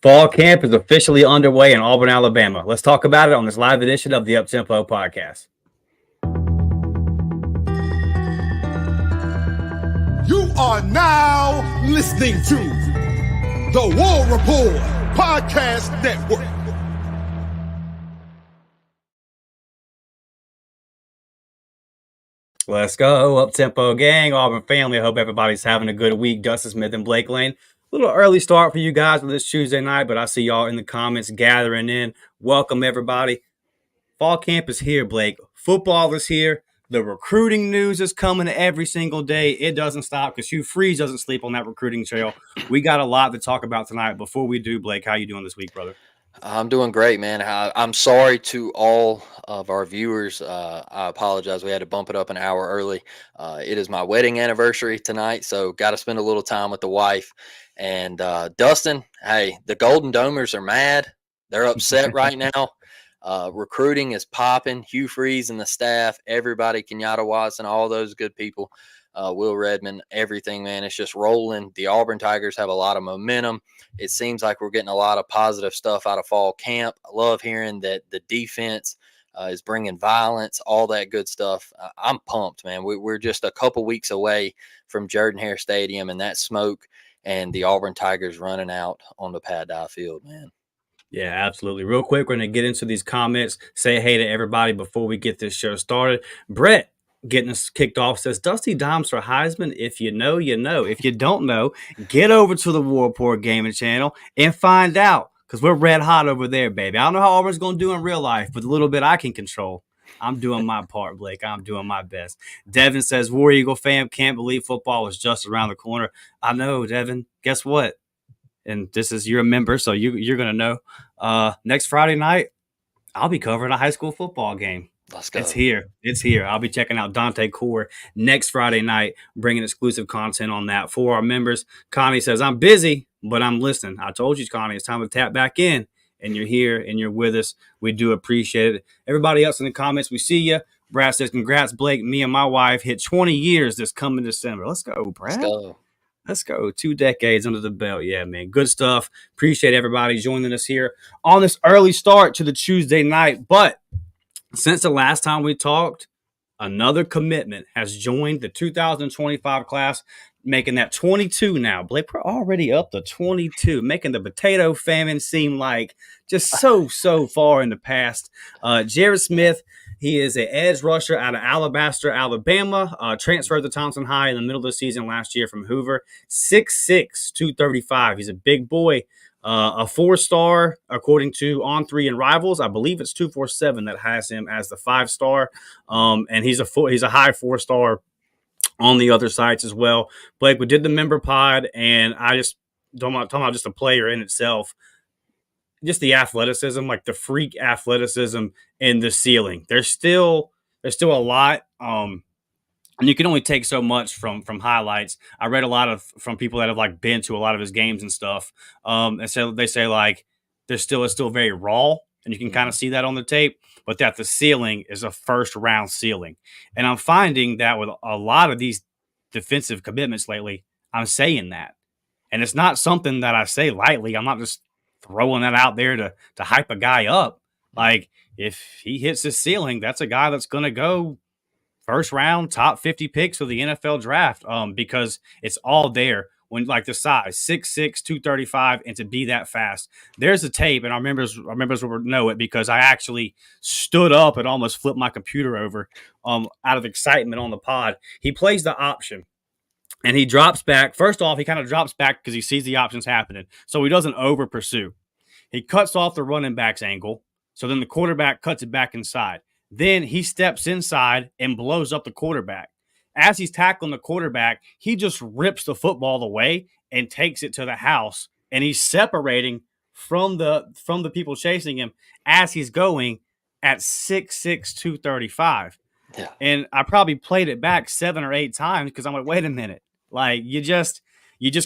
Fall camp is officially underway in Auburn, Alabama. Let's talk about it on this live edition of the Uptempo podcast. You are now listening to the War Report Podcast Network. Let's go, Uptempo gang, Auburn family. I hope everybody's having a good week. Dustin Smith and Blake Lane. A little early start for you guys on this Tuesday night, but I see y'all in the comments gathering in. Welcome, everybody. Fall camp is here, Blake. Football is here. The recruiting news is coming every single day. It doesn't stop because Hugh Freeze doesn't sleep on that recruiting trail. We got a lot to talk about tonight. Before we do, Blake, how you doing this week, brother? I'm doing great, man. I'm sorry to all of our viewers. I apologize. We had to bump it up an hour early. It is my wedding anniversary tonight, so got to spend a little time with the wife. And Dustin, hey, the Golden Domers are mad. They're upset right now. Recruiting is popping. Hugh Freeze and the staff, everybody, Kenyatta Watson, all those good people. Will Redmond, everything, man. It's just rolling. The Auburn Tigers have a lot of momentum. It seems like we're getting a lot of positive stuff out of fall camp. I love hearing that the defense is bringing violence, all that good stuff. I'm pumped, man. We're just a couple weeks away from Jordan-Hare Stadium and that smoke and the Auburn Tigers running out on the Pat Dye Field, man. Yeah, absolutely. Real quick, we're going to get into these comments. Say hey to everybody before we get this show started. Brett, getting us kicked off, says Dusty Dimes for Heisman. If you know, you know. If you don't know, get over to the War Report Gaming channel and find out because we're red hot over there, baby. I don't know how Auburn's going to do in real life, but the little bit I can control, I'm doing my part, Blake. I'm doing my best. Devin says, War Eagle fam, can't believe football was just around the corner. I know, Devin. Guess what? And this is, you're a member, so you're going to know. Next Friday night, I'll be covering a high school football game. Let's go. It's here. I'll be checking out Dante Core next Friday night, bringing exclusive content on that for our members. Connie says, I'm busy, but I'm listening. I told you, Connie, it's time to tap back in. And you're here and you're with us. We do appreciate it. Everybody else in the comments, we see you. Brad says, congrats, Blake. Me and my wife hit 20 years this coming December. Let's go, Brad. Let's go. 2 decades under the belt. Yeah, man. Good stuff. Appreciate everybody joining us here on this early start to the Tuesday night. But since the last time we talked, another commitment has joined the 2025 class, making that 22 now. Blake, we're already up to 22, making the potato famine seem like just so far in the past. Jared Smith, he is an edge rusher out of Alabaster, Alabama, transferred to Thompson High in the middle of the season last year from Hoover. 6'6", 235. He's a big boy. A 4-star, according to On3 and Rivals. I believe it's 247 that has him as the 5-star. And he's a high 4-star on the other sites as well. Blake, we did the member pod, and I just talking about just a player in itself. Just the athleticism, like the freak athleticism in the ceiling. There's still a lot. And you can only take so much from highlights. I read a lot from people that have like been to a lot of his games and stuff. And so they say like it's still very raw, and you can kind of see that on the tape, but that the ceiling is a first round ceiling. And I'm finding that with a lot of these defensive commitments lately, I'm saying that. And it's not something that I say lightly. I'm not just throwing that out there to hype a guy up. Like if he hits his ceiling, that's a guy that's going to go first round, top 50 picks for the NFL draft, because it's all there when like the size 6'6", 235, and to be that fast. There's a tape, and our members will know it because I actually stood up and almost flipped my computer over out of excitement on the pod. He plays the option, and he drops back. First off, he kind of drops back because he sees the options happening, so he doesn't over pursue. He cuts off the running back's angle, so then the quarterback cuts it back inside. Then he steps inside and blows up the quarterback. As he's tackling the quarterback, he just rips the football away and takes it to the house. And he's separating from the people chasing him as he's going at 6'6", 235. Yeah. And I probably played it back 7 or 8 times because I'm like, wait a minute. Like you just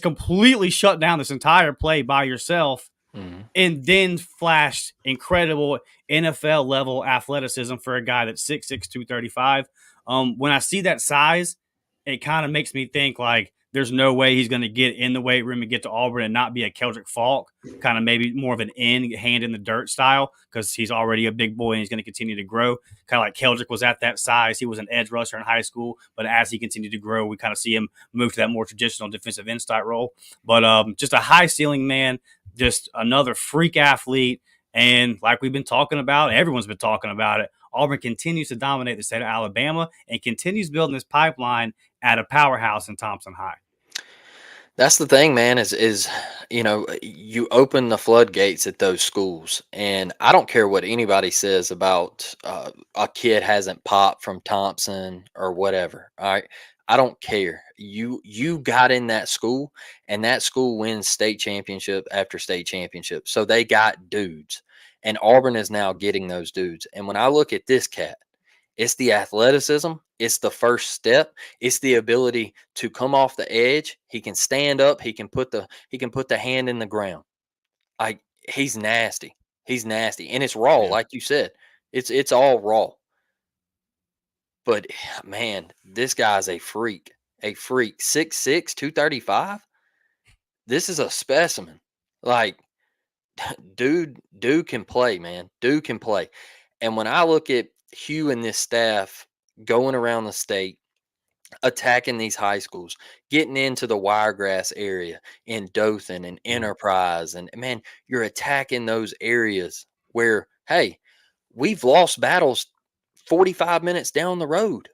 completely shut down this entire play by yourself. Mm-hmm. And then flashed incredible NFL level athleticism for a guy that's 6'6", 235. When I see that size, it kind of makes me think like there's no way he's going to get in the weight room and get to Auburn and not be a Keldrick Falk, kind of maybe more of an hand in the dirt style, because he's already a big boy and he's going to continue to grow. Kind of like Keldrick was at that size. He was an edge rusher in high school, but as he continued to grow, we kind of see him move to that more traditional defensive end style role. But just a high ceiling man, just another freak athlete. And like we've been talking about, everyone's been talking about it, Auburn continues to dominate the state of Alabama and continues building this pipeline at a powerhouse in Thompson High. That's the thing, man, is you open the floodgates at those schools, and I don't care what anybody says about a kid hasn't popped from Thompson or whatever. All right, I don't care. You got in that school, and that school wins state championship after state championship, so they got dudes, and Auburn is now getting those dudes. And when I look at this cat, it's the athleticism. It's the first step. It's the ability to come off the edge. He can stand up. He can put the hand in the ground. Like, he's nasty. He's nasty, and it's raw, like you said. It's all raw. But man, this guy's a freak. A freak. 6'6", 235. This is a specimen. Like, dude can play, man. Dude can play. And when I look at Hugh and this staff going around the state, attacking these high schools, getting into the Wiregrass area in Dothan and Enterprise, and man, you're attacking those areas where, hey, we've lost battles 45 minutes down the road.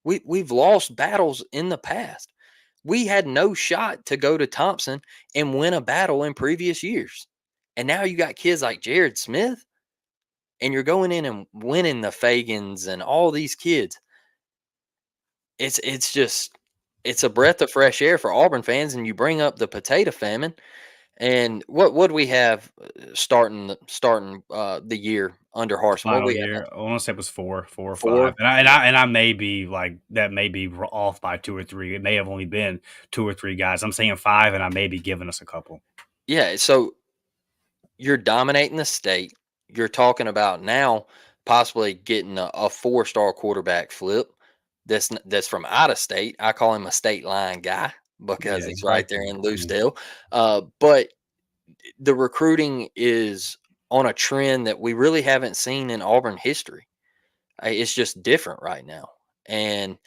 We've lost battles in the past. We had no shot to go to Thompson and win a battle in previous years. And now you got kids like Jared Smith, and you're going in and winning the Fagans and all these kids. It's a breath of fresh air for Auburn fans. And you bring up the potato famine, and what do we have starting the year under Harsin? What Final we year, have? I want to say it was four or Four? five, and I may be like that, may be off by 2 or 3. It may have only been 2 or 3 guys. I'm saying 5, and I may be giving us a couple. Yeah, so you're dominating the state. You're talking about now possibly getting a 4-star quarterback flip that's from out of state. I call him a state line guy because Yeah, he's right right there there. in Lucedale. But the recruiting is on a trend that we really haven't seen in Auburn history. It's just different right now. And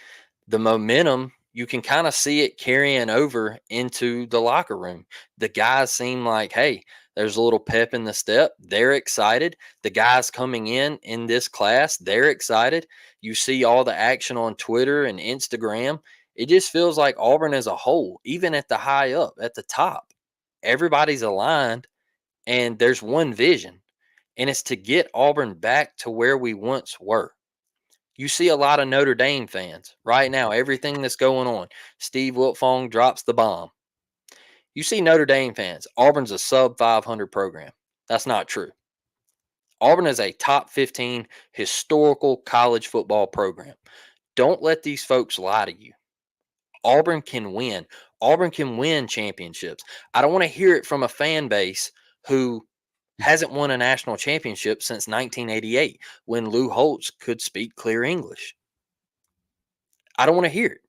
the momentum, you can kind of see it carrying over into the locker room. The guys seem like, hey, there's a little pep in the step. They're excited. The guys coming in this class, they're excited. You see all the action on Twitter and Instagram. It just feels like Auburn as a whole, even at the high up, at the top, everybody's aligned, and there's one vision, and it's to get Auburn back to where we once were. You see a lot of Notre Dame fans right now, everything that's going on. Steve Wiltfong drops the bomb. You see Notre Dame fans, Auburn's a sub 500 program. That's not true. Auburn is a top 15 historical college football program. Don't let these folks lie to you. Auburn can win. Auburn can win championships. I don't want to hear it from a fan base who hasn't won a national championship since 1988 when Lou Holtz could speak clear English. I don't want to hear it.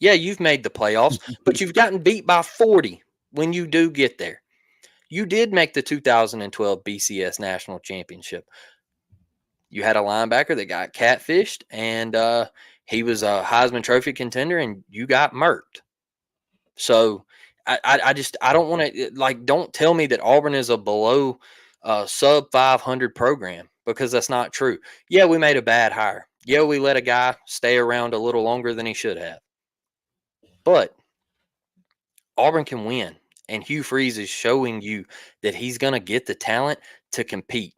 Yeah, you've made the playoffs, but you've gotten beat by 40 when you do get there. You did make the 2012 BCS national championship. You had a linebacker that got catfished, and he was a Heisman Trophy contender, and you got murked. So I don't want to, like, don't tell me that Auburn is a below sub 500 program, because that's not true. Yeah, we made a bad hire. Yeah, we let a guy stay around a little longer than he should have. But Auburn can win, and Hugh Freeze is showing you that he's going to get the talent to compete.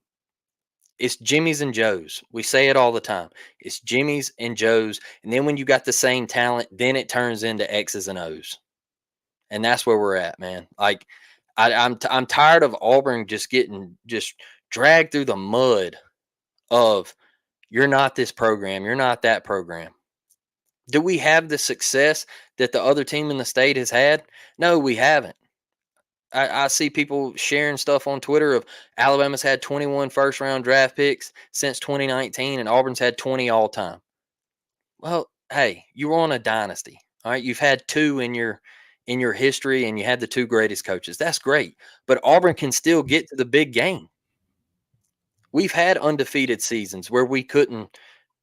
It's Jimmy's and Joe's. We say it all the time. It's Jimmy's and Joe's, and then when you got the same talent, then it turns into X's and O's. And that's where we're at, man. Like, I'm tired of Auburn just getting dragged through the mud of, you're not this program, you're not that program. Do we have the success that the other team in the state has had? No, we haven't. I see people sharing stuff on Twitter of Alabama's had 21 first-round draft picks since 2019, and Auburn's had 20 all time. Well, hey, you were on a dynasty. All right, you've had two in your history, and you had the two greatest coaches. That's great, but Auburn can still get to the big game. We've had undefeated seasons where we couldn't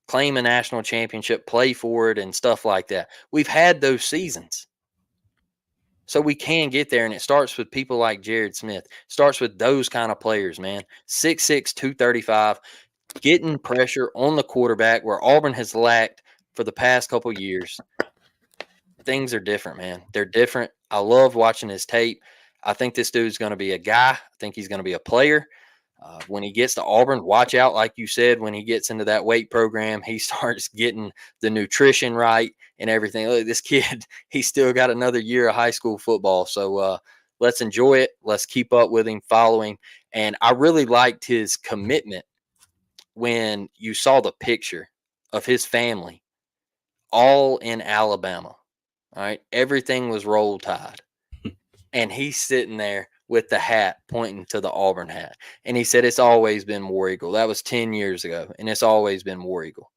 claim a national championship, play for it, and stuff like that. We've had those seasons. So we can get there, and it starts with people like Jared Smith. Starts with those kind of players, man. 6'6", 235, getting pressure on the quarterback where Auburn has lacked for the past couple years. Things are different, man. They're different. I love watching his tape. I think this dude's going to be a guy. I think he's going to be a player. When he gets to Auburn, watch out, like you said, when he gets into that weight program, he starts getting the nutrition right and everything. Look, this kid, he's still got another year of high school football. So let's enjoy it. Let's keep up with him, following. And I really liked his commitment when you saw the picture of his family all in Alabama. All right. Everything was roll tide. And he's sitting there with the hat pointing to the Auburn hat. And he said, it's always been War Eagle. That was 10 years ago. And it's always been War Eagle.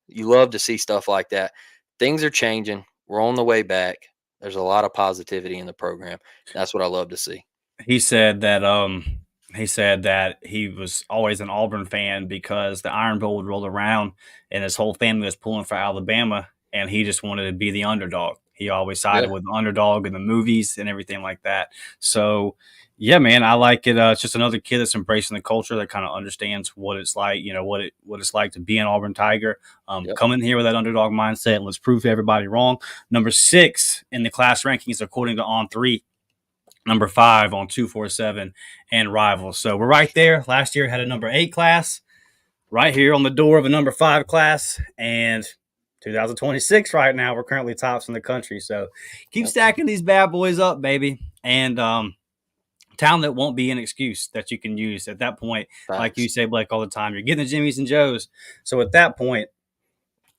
You love to see stuff like that. Things are changing. We're on the way back. There's a lot of positivity in the program. That's what I love to see. He said that he was always an Auburn fan because the Iron Bowl would roll around and his whole family was pulling for Alabama, and he just wanted to be the underdog. He always sided Yeah. with the underdog in the movies and everything like that. So, yeah, man, I like it. It's just another kid that's embracing the culture, that kind of understands what it's like, what it's like to be an Auburn Tiger. Yep. Come in here with that underdog mindset, and let's prove everybody wrong. Number 6 in the class rankings, according to On3. Number 5 on 247 and Rivals. So we're right there. Last year had a number 8 class, right here on the door of a number 5 class, and 2026 right now, we're currently tops in the country. So keep stacking these bad boys up, baby. And talent won't be an excuse that you can use at that point. Facts. Like you say, Blake, all the time, you're getting the Jimmies and Joes. So at that point,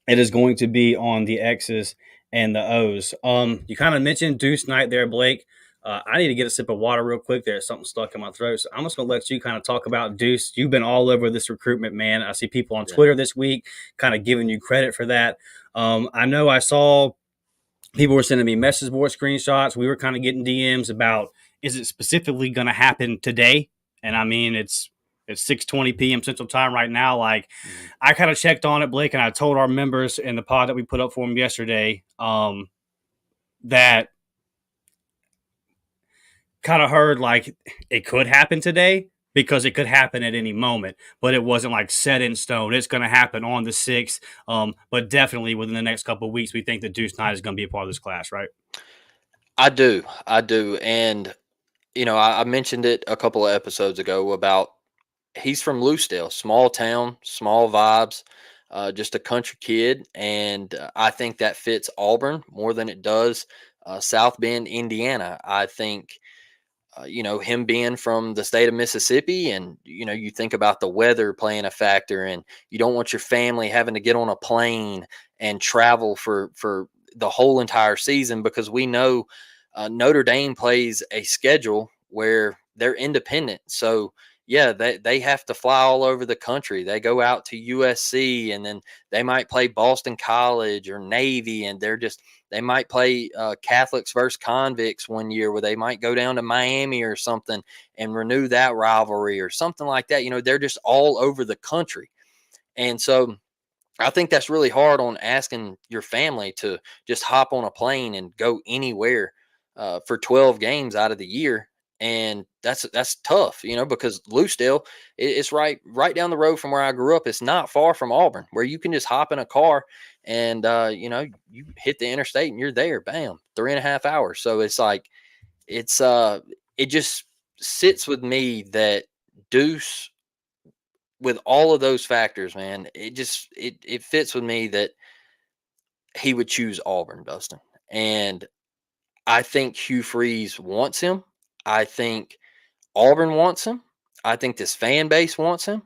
it is going to be on the X's and the O's. You kind of mentioned Duce Knight there, Blake. I need to get a sip of water real quick. There's something stuck in my throat. So I'm just going to let you kind of talk about Duce. You've been all over this recruitment, man. I see people on Twitter this week kind of giving you credit for that. I know I saw people were sending me message board screenshots. We were kind of getting DMs about, is it specifically going to happen today? And I mean, it's 6:20 p.m. Central Time right now. Like, I kind of checked on it, Blake, and I told our members in the pod that we put up for them yesterday that kind of heard like it could happen today because it could happen at any moment, but it wasn't like set in stone. It's going to happen on the 6th, but definitely within the next couple of weeks, we think that Duce Knight is going to be a part of this class, right? I do. And, I mentioned it a couple of episodes ago about he's from Loosedale, small town, small vibes, just a country kid. And I think that fits Auburn more than it does South Bend, Indiana. I think, him being from the state of Mississippi, and, you think about the weather playing a factor, and you don't want your family having to get on a plane and travel for the whole entire season, because we know Notre Dame plays a schedule where they're independent. So, yeah, they have to fly all over the country. They go out to USC, and then they might play Boston College or Navy, and they might play Catholics versus convicts one year, where they might go down to Miami or something and renew that rivalry or something like that. They're just all over the country. And so I think that's really hard on asking your family to just hop on a plane and go anywhere for 12 games out of the year. And that's tough, because Loosedale, it's right down the road from where I grew up. It's not far from Auburn, where you can just hop in a car and, you hit the interstate and you're there, bam, 3.5 hours. So it's like, it just sits with me that Duce, with all of those factors, man, it fits with me that he would choose Auburn, Dustin. And I think Hugh Freeze wants him. I think Auburn wants him. I think this fan base wants him.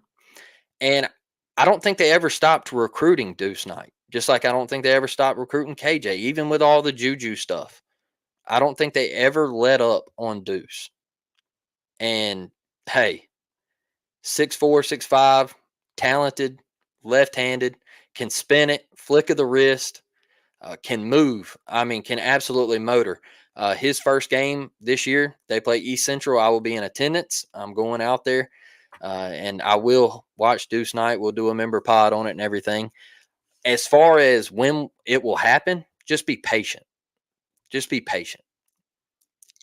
And I don't think they ever stopped recruiting Duce Knight, just like I don't think they ever stopped recruiting KJ, even with all the Juju stuff. I don't think they ever let up on Duce. And hey, 6'4", 6'5", talented, left-handed, can spin it, flick of the wrist. can move. I mean, can absolutely motor. His first game this year, they play East Central. I will be in attendance. I'm going out there, and I will watch Duce Knight. We'll do a member pod on it and everything. As far as when it will happen, just be patient. Just be patient.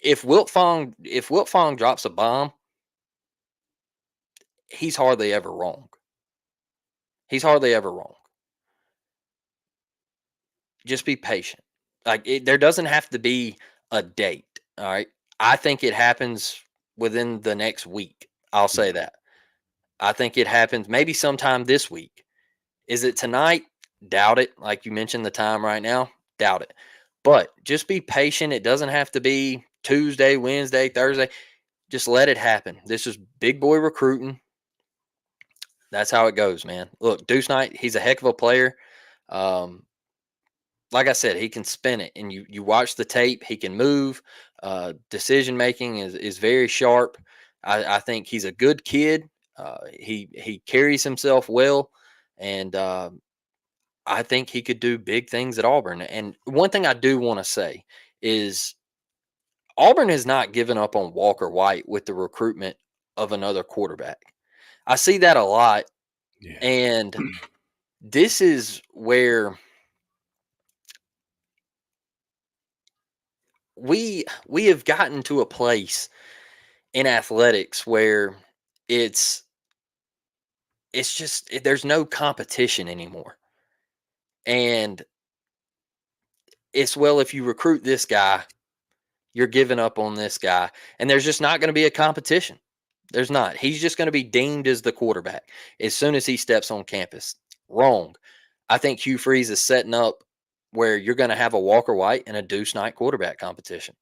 If Wilt Fong drops a bomb, he's hardly ever wrong. He's hardly ever wrong. Just be patient. There doesn't have to be a date. All right. I think it happens within the next week. I'll say that. I think it happens maybe sometime this week. Is it tonight? Doubt it. Like you mentioned the time right now, doubt it. But just be patient. It doesn't have to be Tuesday, Wednesday, Thursday. Just let it happen. This is big boy recruiting. That's how it goes, man. Look, Duce Knight, he's a heck of a player. Like I said, he can spin it, and you watch the tape. He can move. Decision making is very sharp. I think he's a good kid. He carries himself well, and I think he could do big things at Auburn. And one thing I do want to say is Auburn has not given up on Walker White with the recruitment of another quarterback. I see that a lot, and this is where we have gotten to a place in athletics where it's just there's no competition anymore. And it's, well, if you recruit this guy, you're giving up on this guy, and there's just not going to be a competition. There's not. He's just going to be deemed as the quarterback as soon as he steps on campus. Wrong. I think Hugh Freeze is setting up where you're going to have a Walker White and a Duce Knight quarterback competition.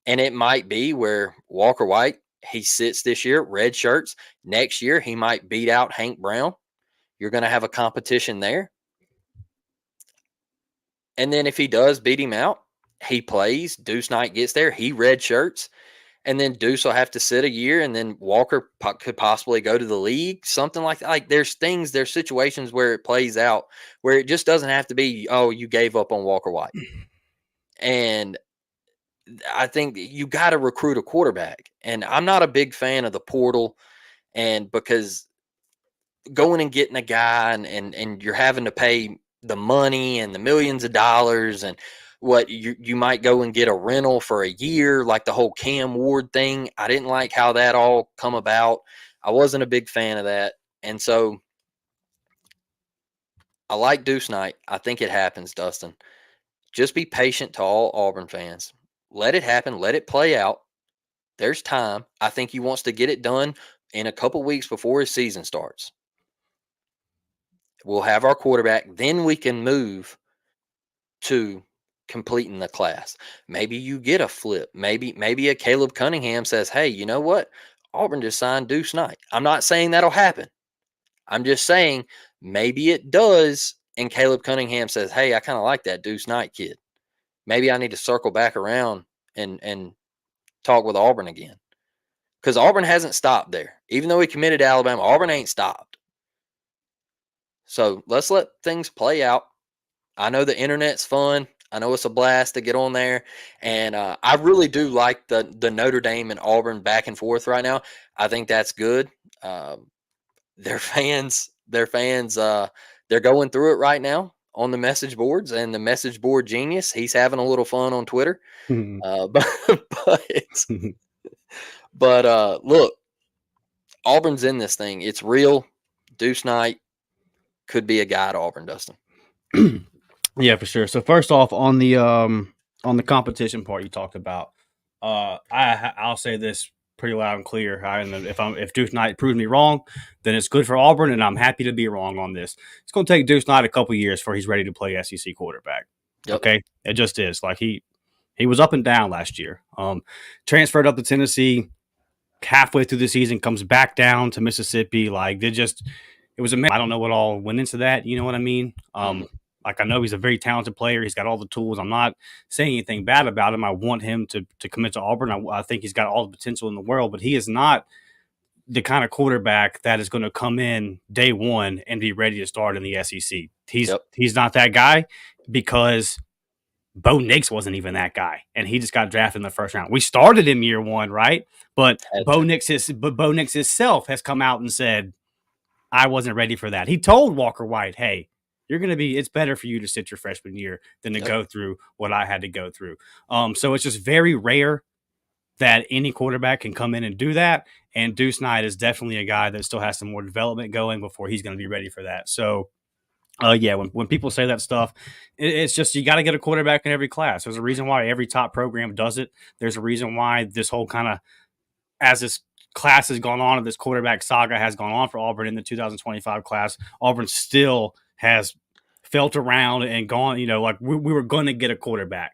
And it might be where Walker White, he sits this year, red shirts. Next year, he might beat out Hank Brown. You're going to have a competition there. And then if he does beat him out, he plays. Duce Knight gets there. He red shirts. And then Duce will have to sit a year, and then Walker could possibly go to the league, something like that. Like there's situations where it plays out where it just doesn't have to be, oh, you gave up on Walker White. And I think you got to recruit a quarterback. And I'm not a big fan of the portal, and because going and getting a guy and you're having to pay the money and the millions of dollars, and what you might go and get a rental for a year, like the whole Cam Ward thing. I didn't like how that all come about. I wasn't a big fan of that. And so I like Duce Knight. I think it happens, Dustin. Just be patient to all Auburn fans. Let it happen. Let it play out. There's time. I think he wants to get it done in a couple weeks before his season starts. We'll have our quarterback. Then we can move to completing the class. Maybe you get a flip. Maybe a Caleb Cunningham says, hey, you know what? Auburn just signed Duce Knight. I'm not saying that'll happen. I'm just saying maybe it does. And Caleb Cunningham says, hey, I kind of like that Duce Knight kid. Maybe I need to circle back around and talk with Auburn again. Because Auburn hasn't stopped there. Even though he committed to Alabama, Auburn ain't stopped. So let's let things play out. I know the internet's fun. I know it's a blast to get on there. And I really do like the Notre Dame and Auburn back and forth right now. I think that's good. Their fans, they're going through it right now on the message boards, and the message board genius, he's having a little fun on Twitter. But look, Auburn's in this thing. It's real. Duce Knight could be a guy at Auburn, Dustin. Yeah, for sure. So first off, on the competition part you talked about, I'll say this pretty loud and clear. If Duce Knight proves me wrong, then it's good for Auburn, and I'm happy to be wrong on this. It's going to take Duce Knight a couple years before he's ready to play SEC quarterback. Yep. Okay, it just is. Like he was up and down last year. Transferred up to Tennessee halfway through the season, comes back down to Mississippi. Like it was amazing. I don't know what all went into that. You know what I mean? Like I know he's a very talented player. He's got all the tools. I'm not saying anything bad about him. I want him to commit to Auburn. I think he's got all the potential in the world, but he is not the kind of quarterback that is going to come in day one and be ready to start in the SEC. He's not that guy, because Bo Nix wasn't even that guy, and he just got drafted in the first round. We started him year one, right? But Bo Nix himself has come out and said, I wasn't ready for that. He told Walker White, hey, it's better for you to sit your freshman year than to go through what I had to go through. So it's just very rare that any quarterback can come in and do that. And Duce Knight is definitely a guy that still has some more development going before he's going to be ready for that. So, when people say that stuff, it's just you got to get a quarterback in every class. There's a reason why every top program does it. There's a reason why this whole kind of, as this class has gone on and this quarterback saga has gone on for Auburn in the 2025 class, Auburn still has felt around and gone, like we were going to get a quarterback.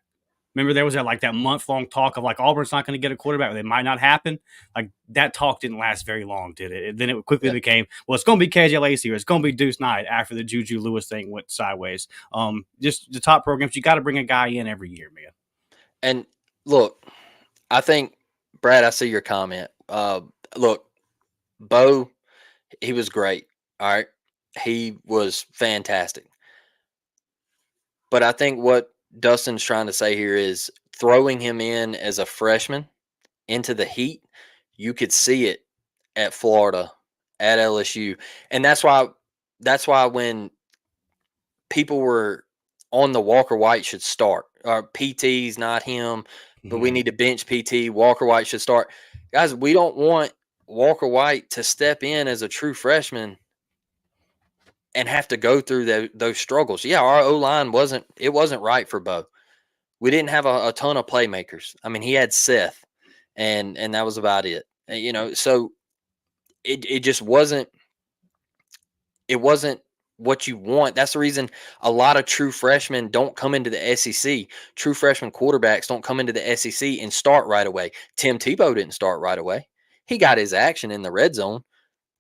Remember, there was that month-long talk of Auburn's not going to get a quarterback. It might not happen. Like that talk didn't last very long, did it? And then it quickly became, well, it's going to be KJ Lacey or it's going to be Duce Knight after the Juju Lewis thing went sideways. Just the top programs, you got to bring a guy in every year, man. And look, I think, Brad, I see your comment. Look, Bo, he was great. All right. He was fantastic. But I think what Dustin's trying to say here is throwing him in as a freshman into the heat, you could see it at Florida, at LSU. And that's why when people were on the Walker White should start, or PT's not him, but we need to bench PT, Walker White should start. Guys, we don't want Walker White to step in as a true freshman and have to go through those struggles. Yeah, our O-line wasn't right for Bo. We didn't have a ton of playmakers. I mean, he had Seth, and that was about it. So it just wasn't. It wasn't what you want. That's the reason a lot of true freshmen don't come into the SEC. True freshman quarterbacks don't come into the SEC and start right away. Tim Tebow didn't start right away. He got his action in the red zone.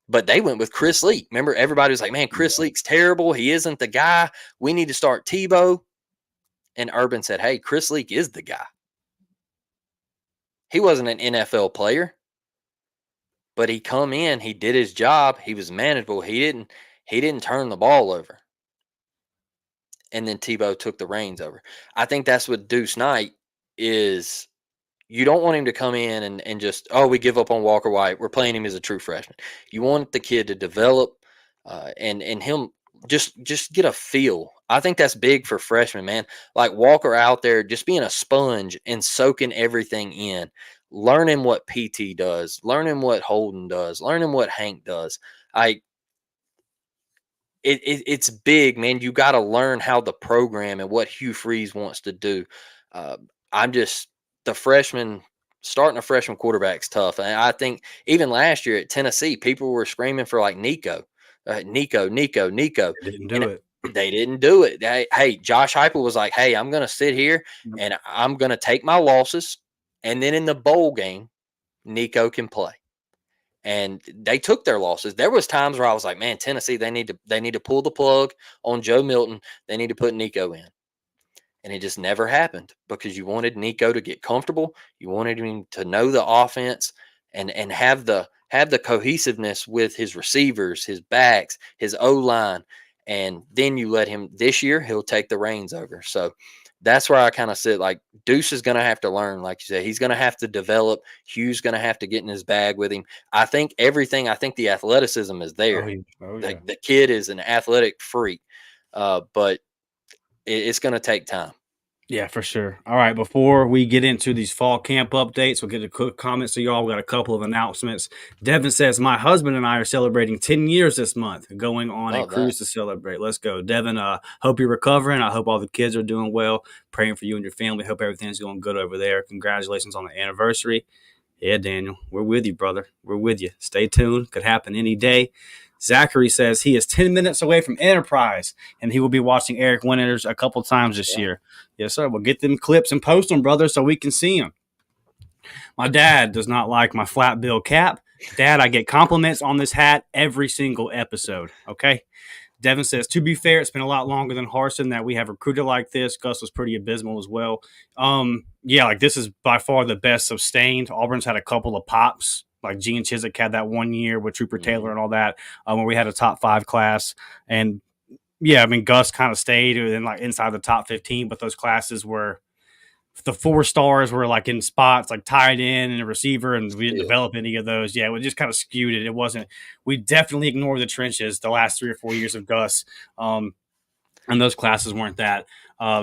But they went with Chris Leak. Remember, everybody was like, man, Chris Leak's terrible. He isn't the guy. We need to start Tebow. And Urban said, hey, Chris Leak is the guy. He wasn't an NFL player, but he come in, he did his job. He was manageable. He didn't turn the ball over. And then Tebow took the reins over. I think that's what Duce Knight is. You don't want him to come in and just, we give up on Walker White. We're playing him as a true freshman. You want the kid to develop and him just get a feel. I think that's big for freshmen, man. Like Walker out there just being a sponge and soaking everything in, learning what PT does, learning what Holden does, learning what Hank does. It's big, man. You got to learn how the program and what Hugh Freeze wants to do. Starting a freshman quarterback's tough. And I think even last year at Tennessee, people were screaming for Nico. Nico. They didn't do it. They didn't do it. Hey, Josh Heupel was like, hey, I'm going to sit here and I'm going to take my losses. And then in the bowl game, Nico can play. And they took their losses. There was times where I was like, man, Tennessee, they need to pull the plug on Joe Milton. They need to put Nico in. And it just never happened because you wanted Nico to get comfortable. You wanted him to know the offense and have the cohesiveness with his receivers, his backs, his O-line. And then you let him this year, he'll take the reins over. So that's where I kind of sit like Duce is going to have to learn. Like you said, he's going to have to develop. Hugh's going to have to get in his bag with him. I think the athleticism is there. The kid is an athletic freak, but it's going to take time. Yeah, for sure. All right, before we get into these fall camp updates, we'll get a quick comments to y'all. We got a couple of announcements. Devin says, my husband and I are celebrating 10 years this month, going on a cruise to celebrate. Let's go. Devin, hope you're recovering. I hope all the kids are doing well. Praying for you and your family. Hope everything's going good over there. Congratulations on the anniversary. Yeah, Daniel, we're with you, brother. We're with you. Stay tuned. Could happen any day. Zachary says he is 10 minutes away from Enterprise, and he will be watching Eric Winters a couple times this year. Yes, sir. We'll get them clips and post them, brother, so we can see them. My dad does not like my flat bill cap. Dad, I get compliments on this hat every single episode, okay? Devin says, to be fair, it's been a lot longer than Harsin that we have recruited like this. Gus was pretty abysmal as well. This is by far the best sustained. Auburn's had a couple of pops. Like Gene Chizik had that 1 year with Trooper Taylor and all that, where we had a top 5 class. And, Yeah, I mean, Gus kind of stayed in like inside the top 15, but those classes were the 4 stars were like in spots like tight end and a receiver, and we didn't Still. develop any of those. Yeah, we just kind of skewed it. It wasn't. We definitely ignored the trenches the last 3 or 4 years of Gus, and those classes weren't that.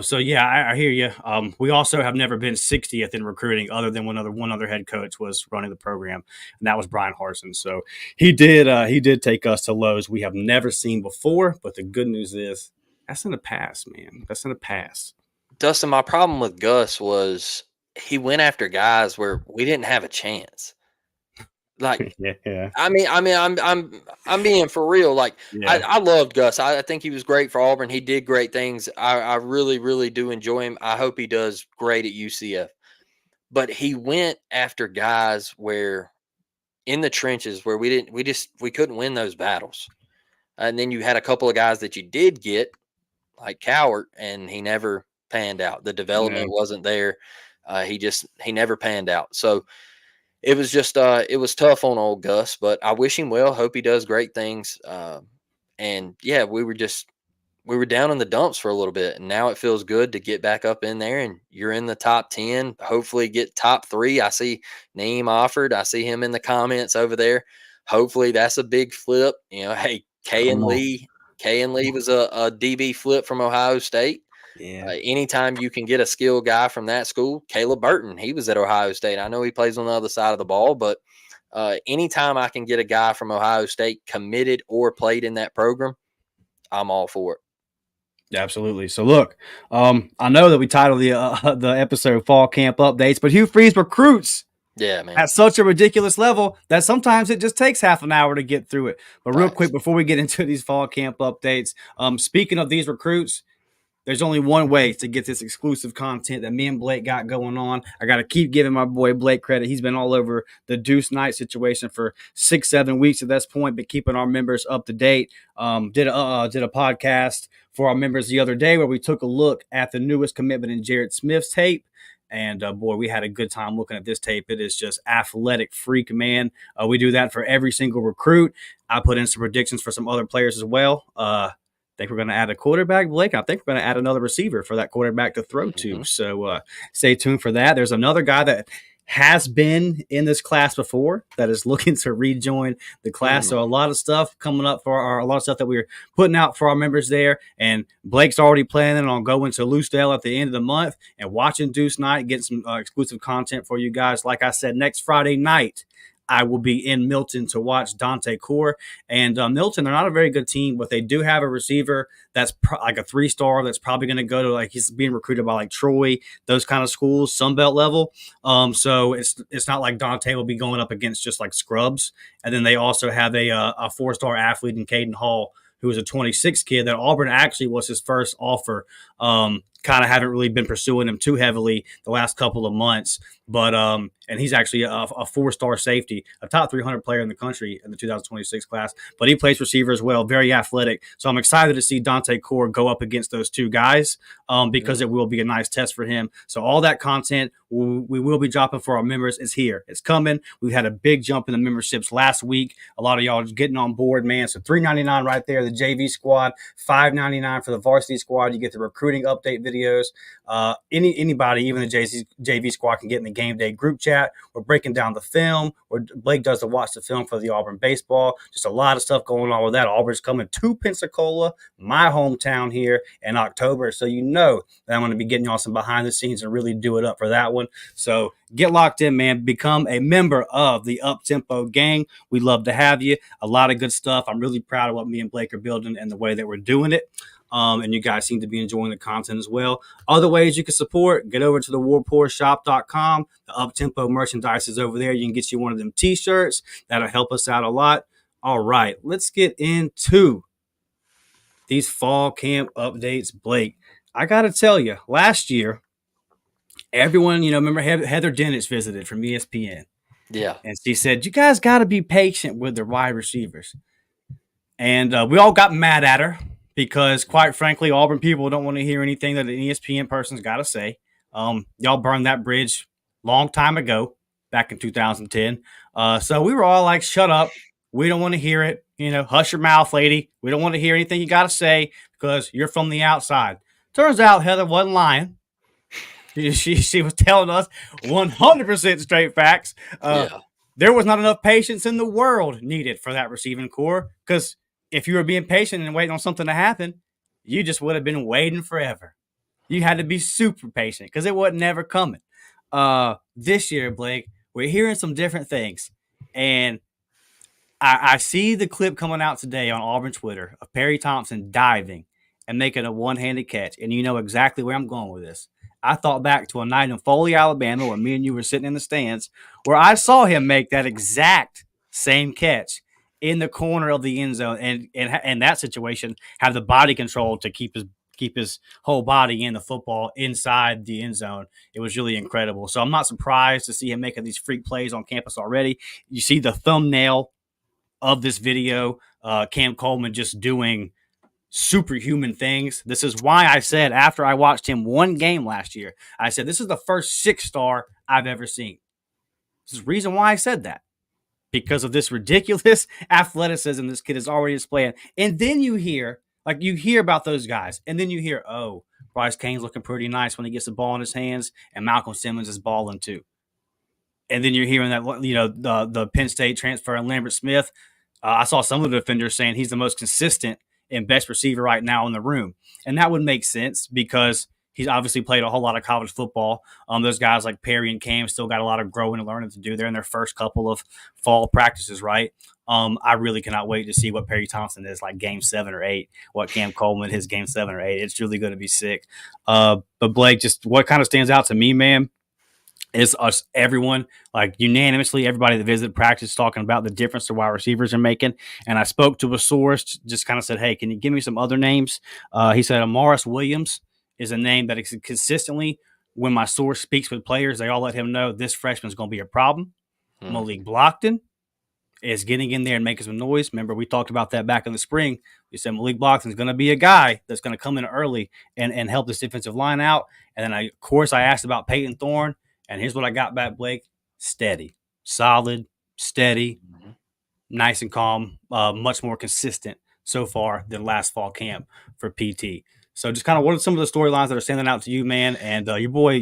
So yeah, I hear you. We also have never been 60th in recruiting, other than one other head coach was running the program, and that was Brian Harsin. So he did take us to lows we have never seen before. But the good news is that's in the past, man. That's in the past. Dustin, my problem with Gus was he went after guys where we didn't have a chance. Like, Yeah, I'm being for real. Like, yeah. I loved Gus. I think he was great for Auburn. He did great things. I really, really do enjoy him. I hope he does great at UCF. But he went after guys where in the trenches where we couldn't win those battles. And then you had a couple of guys that you did get, like Cowart, and he never panned out. The development No. wasn't there. He never panned out. So it was just it was tough on old Gus, but I wish him well. Hope he does great things. And yeah, we were down in the dumps for a little bit, and now it feels good to get back up in there. And you're in the top 10. Hopefully, get top 3. I see Naeem offered. I see him in the comments over there. Hopefully, that's a big flip. You know, hey, K and Come on. Lee was a DB flip from Ohio State. Yeah. Anytime you can get a skilled guy from that school, Caleb Burton, he was at Ohio State. I know he plays on the other side of the ball, but anytime I can get a guy from Ohio State committed or played in that program, I'm all for it. Absolutely. So look, I know that we titled the episode "Fall Camp Updates," but Hugh Freeze recruits Yeah, man. at such a ridiculous level that sometimes it just takes half an hour to get through it. But real Facts. quick, before we get into these fall camp updates, speaking of these recruits, there's only one way to get this exclusive content that me and Blake got going on. I got to keep giving my boy Blake credit. He's been all over the Duce Knight situation for 6-7 weeks at this point, but keeping our members up to date. Did a podcast for our members the other day where we took a look at the newest commitment in Jared Smith's tape. And boy, we had a good time looking at this tape. It is just athletic freak, man. We do that for every single recruit. I put in some predictions for some other players as well. Think we're going to add a quarterback, Blake. I think we're going to add another receiver for that quarterback to throw to. So stay tuned for that. There's another guy that has been in this class before that is looking to rejoin the class. So a lot of stuff coming up a lot of stuff that we're putting out for our members there. And Blake's already planning on going to Loosedale at the end of the month and watching Duce Knight, getting some exclusive content for you guys. Like I said, next Friday night, I will be in Milton to watch Dante Core. And Milton, they're not a very good team, but they do have a receiver that's like a 3-star that's probably going to go to, like, he's being recruited by like Troy, those kind of schools, Sunbelt level. So it's not like Dante will be going up against just like scrubs. And then they also have a 4-star athlete in Caden Hall, who was a 26 kid that Auburn actually was his first offer. Kind of haven't really been pursuing him too heavily the last couple of months, but and he's actually a 4-star safety, a top 300 player in the country in the 2026 class. But he plays receiver as well, very athletic. So I'm excited to see Dante Core go up against those two guys because it will be a nice test for him. So all that content we will be dropping for our members is here. It's coming. We've had a big jump in the memberships last week. A lot of y'all are getting on board, man. So $3.99 right there, the JV squad, $5.99 for the varsity squad. You get the recruiting update videos. Anybody, even the JV squad, can get in the game day group chat. We're breaking down the film, where Blake does the watch the film for the Auburn baseball. Just a lot of stuff going on with that. Auburn's coming to Pensacola, my hometown, here in October. So you know that I'm going to be getting y'all some behind the scenes and really do it up for that one. So get locked in, man. Become a member of the Up Tempo gang. We'd love to have you. A lot of good stuff. I'm really proud of what me and Blake are building and the way that we're doing it. And you guys seem to be enjoying the content as well. Other ways you can support, get over to the warpourshop.com. The up-tempo merchandise is over there. You can get you one of them t-shirts. That'll help us out a lot. All right, let's get into these fall camp updates. Blake, I got to tell you, last year, everyone, remember Heather Dinich visited from ESPN. Yeah. And she said, you guys got to be patient with the wide receivers. And we all got mad at her, because, quite frankly, Auburn people don't want to hear anything that an ESPN person's got to say. Y'all burned that bridge long time ago, back in 2010. So we were all like, shut up. We don't want to hear it. Hush your mouth, lady. We don't want to hear anything you got to say, because you're from the outside. Turns out Heather wasn't lying. She was telling us 100% straight facts. Yeah. There was not enough patience in the world needed for that receiving core, because if you were being patient and waiting on something to happen, you just would have been waiting forever. You had to be super patient because it wasn't never coming. This year, Blake, we're hearing some different things. And I see the clip coming out today on Auburn Twitter of Perry Thompson diving and making a one-handed catch. And you know exactly where I'm going with this. I thought back to a night in Foley, Alabama, where me and you were sitting in the stands, where I saw him make that exact same catch in the corner of the end zone, and in that situation, have the body control to keep his whole body in the football inside the end zone. It was really incredible. So I'm not surprised to see him making these freak plays on campus already. You see the thumbnail of this video, Cam Coleman just doing superhuman things. This is why I said, after I watched him one game last year, I said, this is the first 6-star I've ever seen. This is the reason why I said that, because of this ridiculous athleticism this kid is already displaying. And then you hear about those guys, and then you hear, oh, Bryce Cain's looking pretty nice when he gets the ball in his hands, and Malcolm Simmons is balling too. And then you're hearing that, the Penn State transfer and Lambert Smith. I saw some of the defenders saying he's the most consistent and best receiver right now in the room. And that would make sense because he's obviously played a whole lot of college football. Those guys like Perry and Cam still got a lot of growing and learning to do there in their first couple of fall practices, right? I really cannot wait to see what Perry Thompson is like game 7 or 8, what Cam Coleman is game 7 or 8. It's really going to be sick. But Blake, just what kind of stands out to me, man, is us, everyone, like unanimously, everybody that visited practice talking about the difference the wide receivers are making. And I spoke to a source, just kind of said, hey, can you give me some other names? He said Amaris Williams is a name that is consistently, when my source speaks with players, they all let him know this freshman's going to be a problem. Malik Blockton is getting in there and making some noise. Remember, we talked about that back in the spring. We said Malik Blockton is going to be a guy that's going to come in early and help this defensive line out. And then, of course, I asked about Peyton Thorne. And here's what I got back, Blake. Steady, solid, steady, nice and calm, much more consistent so far than last fall camp for PT. So just kind of what are some of the storylines that are standing out to you, man? And your boy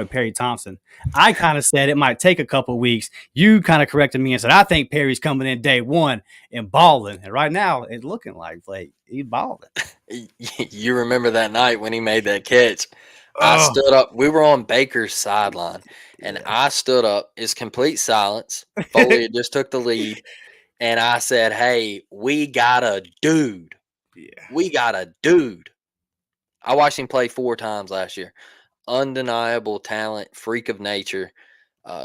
Perry Thompson. I kind of said it might take a couple of weeks. You kind of corrected me and said, I think Perry's coming in day one and balling. And right now it's looking like Blake, he's balling. You remember that night when he made that catch? I stood up. We were on Baker's sideline, and I stood up. It's complete silence. Foley just took the lead, and I said, hey, we got a dude. Yeah. We got a dude. I watched him play 4 times last year. Undeniable talent, freak of nature,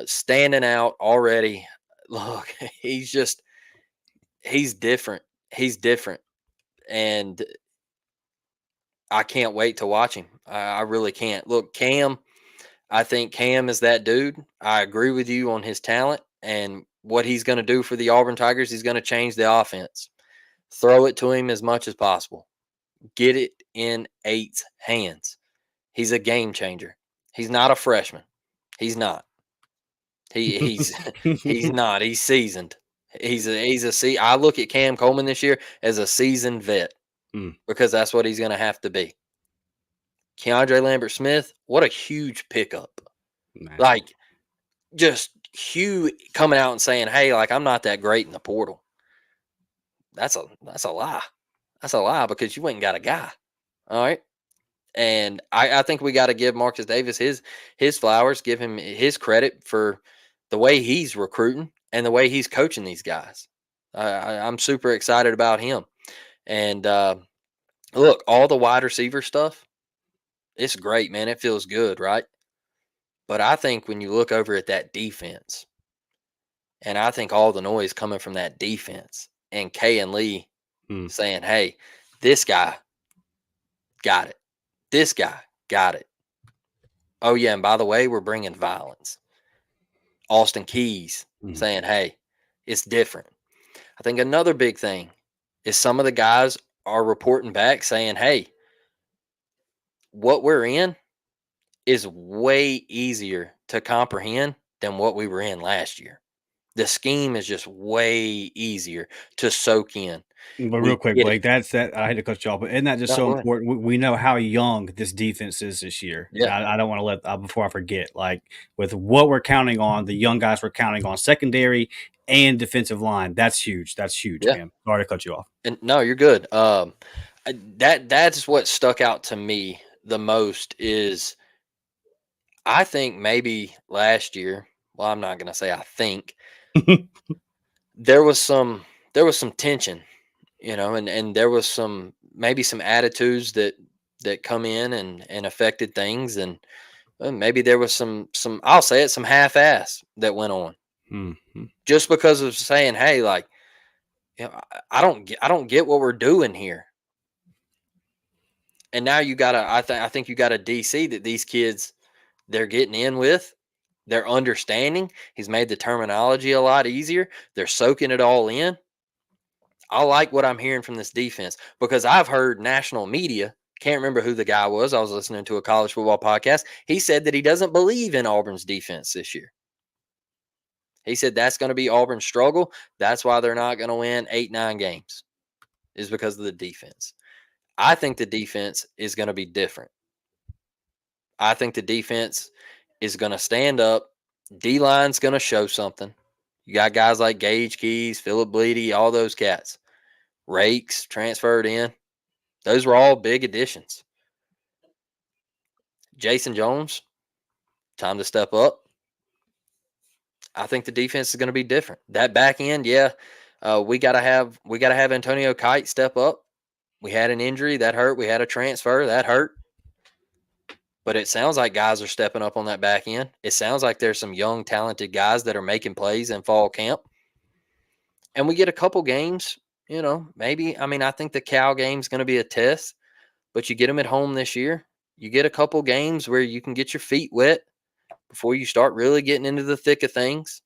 standing out already. Look, he's different. He's different. And I can't wait to watch him. I really can't. Look, Cam, I think Cam is that dude. I agree with you on his talent and what he's going to do for the Auburn Tigers. He's going to change the offense. Throw it to him as much as possible. Get it in 8's hands. He's a game changer. He's not a freshman. He's not. He's not. He's seasoned. I look at Cam Coleman this year as a seasoned vet because that's what he's going to have to be. Keandre Lambert Smith, what a huge pickup. Man. Like, just huge, coming out and saying, hey, like, I'm not that great in the portal. That's a lie. That's a lie because you ain't got a guy. All right. And I think we got to give Marcus Davis his flowers, give him his credit for the way he's recruiting and the way he's coaching these guys. I'm super excited about him. And look, all the wide receiver stuff, it's great, man. It feels good, right? But I think when you look over at that defense, and I think all the noise coming from that defense and Kay and Lee saying, hey, this guy got it. This guy got it. Oh, yeah, and by the way, we're bringing violence. Austin Keys saying, hey, it's different. I think another big thing is some of the guys are reporting back saying, hey, what we're in is way easier to comprehend than what we were in last year. The scheme is just way easier to soak in. But real We quick, get it. Blake, that's that. I had to cut you off, but isn't that just No, so go ahead. important? We know how young this defense is this year, and Yeah. I don't want to let before I forget. Like with what we're counting on, the young guys we're counting on secondary and defensive line. That's huge. That's huge, Yeah. man. Sorry to cut you off. And no, you're good. That's what stuck out to me the most is I think maybe last year. Well, I'm not gonna say I think there was some tension, and there was maybe some attitudes that come in and affected things, and maybe there was some I'll say it, some half ass that went on Mm-hmm. just because of saying, hey, like, I don't get what we're doing here. And now you got I think you got a DC that these kids they're getting in with. They're understanding. He's made the terminology a lot easier. They're soaking it all in. I like what I'm hearing from this defense because I've heard national media. Can't remember who the guy was. I was listening to a college football podcast. He said that he doesn't believe in Auburn's defense this year. He said that's going to be Auburn's struggle. That's why they're not going to win 8-9 games, is because of the defense. I think the defense is going to be different. I think the defense is going to stand up. D line's going to show something. You got guys like Gage Keys, Philip Bleedy, all those cats. Rakes transferred in. Those were all big additions. Jason Jones, time to step up. I think the defense is going to be different. That back end, yeah, we gotta have Antonio Kite step up. We had an injury that hurt. We had a transfer that hurt. But it sounds like guys are stepping up on that back end. It sounds like there's some young, talented guys that are making plays in fall camp. And we get a couple games, maybe. I mean, I think the Cal game's going to be a test, but you get them at home this year. You get a couple games where you can get your feet wet before you start really getting into the thick of things.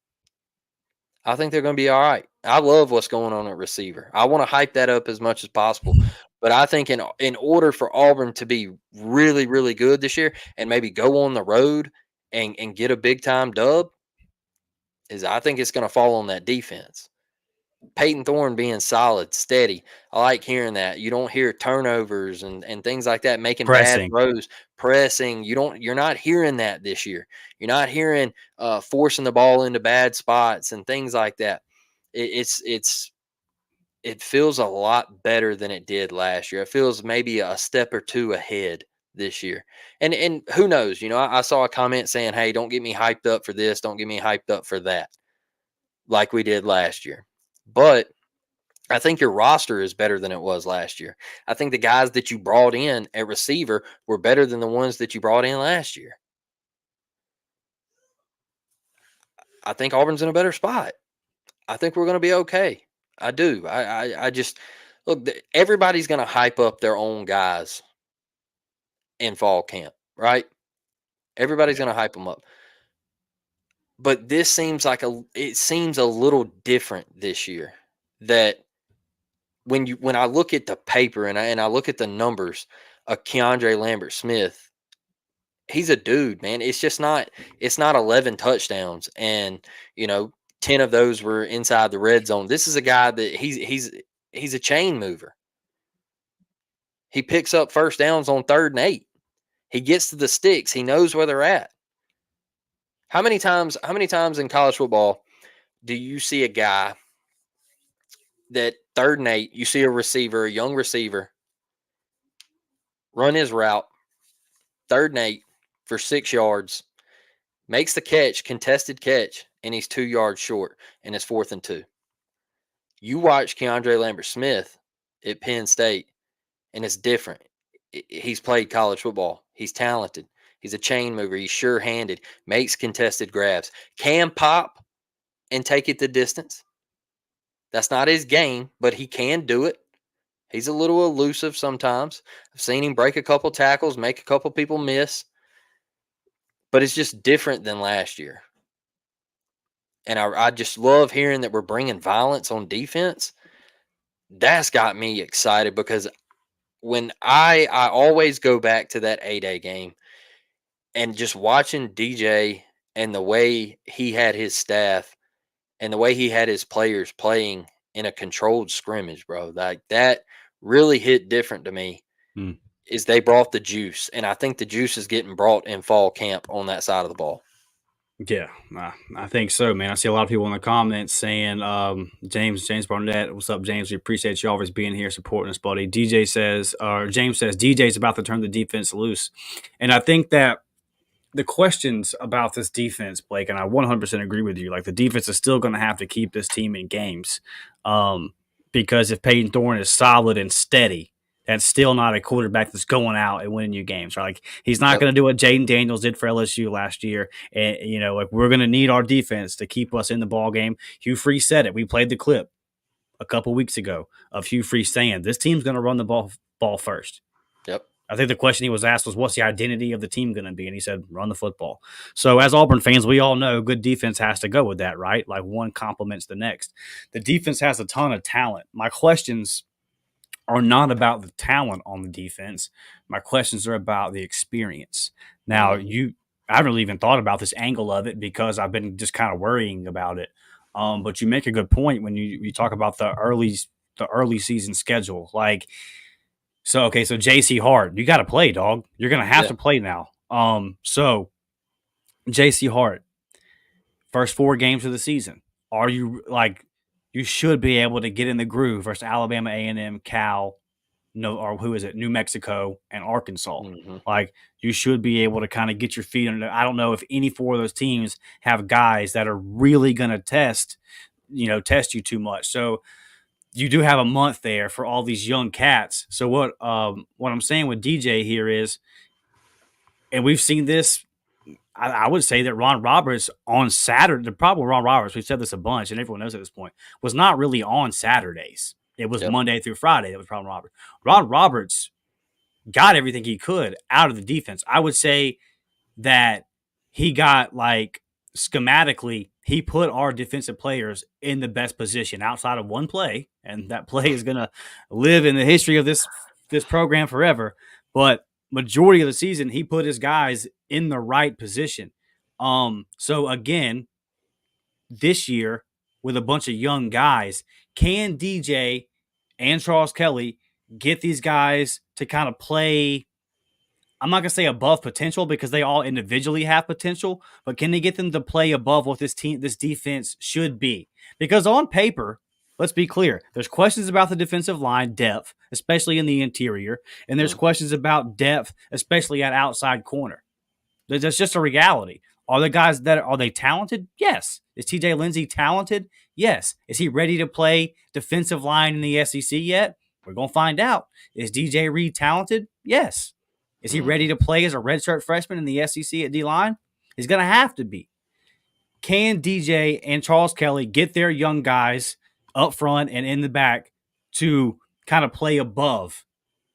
I think they're going to be all right. I love what's going on at receiver. I want to hype that up as much as possible. But I think in order for Auburn to be really, really good this year and maybe go on the road and get a big time dub, I think it's going to fall on that defense. Peyton Thorne being solid, steady. I like hearing that. You don't hear turnovers and things like that, making bad Pressing. throws, pressing. You're not hearing that this year. You're not hearing forcing the ball into bad spots and things like that. It feels a lot better than it did last year. It feels maybe a step or two ahead this year. And who knows? I saw a comment saying, "Hey, don't get me hyped up for this. Don't get me hyped up for that," like we did last year. But I think your roster is better than it was last year. I think the guys that you brought in at receiver were better than the ones that you brought in last year. I think Auburn's in a better spot. I think we're going to be okay. I do. I just look. Everybody's going to hype up their own guys in fall camp, right? Everybody's going to hype them up. But this seems it seems a little different this year. That when I look at the paper and I look at the numbers of Keandre Lambert-Smith, he's a dude, man. It's not 11 touchdowns and 10 of those were inside the red zone. This is a guy that he's a chain mover. He picks up first downs on 3rd and 8. He gets to the sticks. He knows where they're at. How many times in college football do you see a guy that 3rd and 8, you see a young receiver, run his route, 3rd and 8 for 6 yards, makes the catch, contested catch, and he's 2 yards short, and it's 4th and 2. You watch Keandre Lambert-Smith at Penn State, and it's different. He's played college football. He's talented. He's a chain mover. He's sure-handed, makes contested grabs, can pop and take it the distance. That's not his game, but he can do it. He's a little elusive sometimes. I've seen him break a couple tackles, make a couple people miss. But it's just different than last year. And I just love hearing that we're bringing violence on defense. That's got me excited because when I always go back to that A-Day game and just watching DJ and the way he had his staff and the way he had his players playing in a controlled scrimmage, bro, like that really hit different to me. Mm. Is they brought the juice, and I think the juice is getting brought in fall camp on that side of the ball. Yeah, I think so, man. I see a lot of people in the comments saying, James Barnett, what's up, James? We appreciate you always being here, supporting us, buddy. DJ says, or James says, DJ's about to turn the defense loose. And I think that the questions about this defense, Blake, and I 100% agree with you. Like, the defense is still going to have to keep this team in games, because if Peyton Thorne is solid and steady, that's still not a quarterback that's going out and winning you games. Right? Like, he's not going to do what Jaden Daniels did for LSU last year. And like, we're going to need our defense to keep us in the ball game. Hugh Freeze said it. We played the clip a couple weeks ago of Hugh Freeze saying this team's going to run the ball first. Yep. I think the question he was asked was, what's the identity of the team going to be? And he said, run the football. So as Auburn fans, we all know good defense has to go with that, right? Like, one complements the next. The defense has a ton of talent. My questions are not about the talent on the defense. My questions are about the experience. Now, I haven't really even thought about this angle of it because I've been just kind of worrying about it. But you make a good point when you talk about the early season schedule. Like, so JC Hart, you got to play, dog. You're going to have to play now. So JC Hart, first 4 games of the season, are you like, you should be able to get in the groove versus Alabama, A&M, Cal, New Mexico, and Arkansas. Mm-hmm. Like, you should be able to kind of get your feet under. I don't know if any 4 of those teams have guys that are really going to test you too much. So you do have a month there for all these young cats. So what I'm saying with DJ here is, and we've seen this, I would say that Ron Roberts on Saturday, the problem with Ron Roberts, we've said this a bunch and everyone knows at this point, was not really on Saturdays. It was Monday through Friday that was the problem with Roberts. Ron Roberts got everything he could out of the defense. I would say that he got, like, schematically, he put our defensive players in the best position outside of one play, and that play is going to live in the history of this program forever. But majority of the season, he put his guys in the right position. So again, this year with a bunch of young guys, can DJ and Charles Kelly get these guys to kind of play? I'm not going to say above potential because they all individually have potential, but can they get them to play above what this defense should be? Because on paper, let's be clear, there's questions about the defensive line depth, especially in the interior, and there's questions about depth, especially at outside corner. That's just a reality. Are the guys are they talented? Yes. Is TJ Lindsey talented? Yes. Is he ready to play defensive line in the SEC yet? We're going to find out. Is DJ Reed talented? Yes. Is he ready to play as a redshirt freshman in the SEC at D-line? He's going to have to be. Can DJ and Charles Kelly get their young guys up front and in the back to kind of play above?